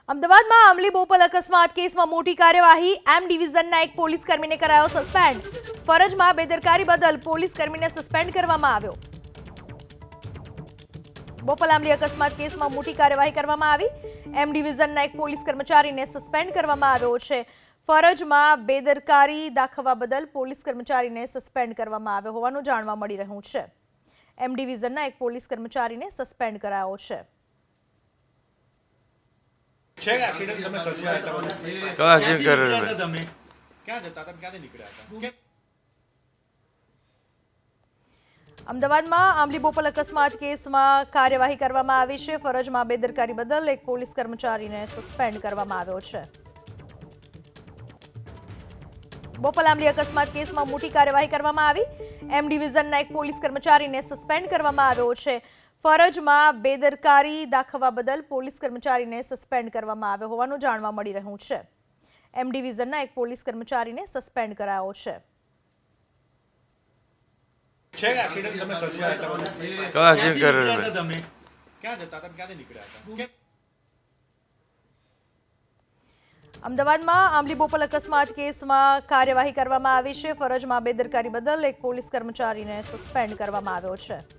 અમદાવાદમાં આંબલી બોપલ અકસ્માત કેસમાં મોટી કાર્યવાહી એમ ડિવિઝનના એક પોલીસ કર્મીને કરાયો સસ્પેન્ડ ફરજમાં બેદરકારી બદલ પોલીસ કર્મીને સસ્પેન્ડ કરવામાં આવ્યો બોપલ આંબલી અકસ્માત કેસમાં મોટી કાર્યવાહી કરવામાં આવી એમ ડિવિઝનના એક પોલીસ કર્મચારીને સસ્પેન્ડ કરવામાં આવ્યો છે ફરજમાં બેદરકારી દાખવવા બદલ પોલીસ કર્મચારીને સસ્પેન્ડ કરવામાં આવ્યો હોવાનું જાણવા મળી રહ્યું છે એમ ડિવિઝનના એક પોલીસ કર્મચારીને સસ્પેન્ડ કરાયો છે एक्सीडेंट તમે સર્જાયો કયા એક્સિડન્ટ કર્યો તમે ક્યાં જતા હતા ક્યાંથી નીકળ્યા હતા અમદાવાદમાં આંબલી બોપલ અકસ્માત કેસમાં કાર્યવાહી કરવામાં આવી છે ફરજમાં બેદરકારી બદલ એક પોલીસ કર્મચારીને સસ્પેન્ડ કરવામાં આવ્યો છે બોપલ આંબલી અકસ્માત કેસમાં મોટી કાર્યવાહી કરવામાં આવી એમ ડિવિઝનના એક પોલીસ કર્મચારીને સસ્પેન્ડ કરવામાં આવ્યો છે ફરજમાં બેદરકારી દાખવવા બદલ પોલીસ કર્મચારીને સસ્પેન્ડ કરવામાં આવ્યો હોવાનું જાણવા મળી રહ્યું છે એમ ડિવિઝનના એક પોલીસ કર્મચારીને સસ્પેન્ડ કરાયો છે एक्सीडेंट તમે સર્જાયો કયા એક્સિડન્ટ કર્યો તમે ક્યાં જતા હતા ક્યાંથી નીકળ્યા હતા અમદાવાદમાં આંબલી બોપલ અકસ્માત કેસમાં કાર્યવાહી કરવામાં આવી છે ફરજમાં બેદરકારી બદલ એક પોલીસ કર્મચારીને સસ્પેન્ડ કરવામાં આવ્યો છે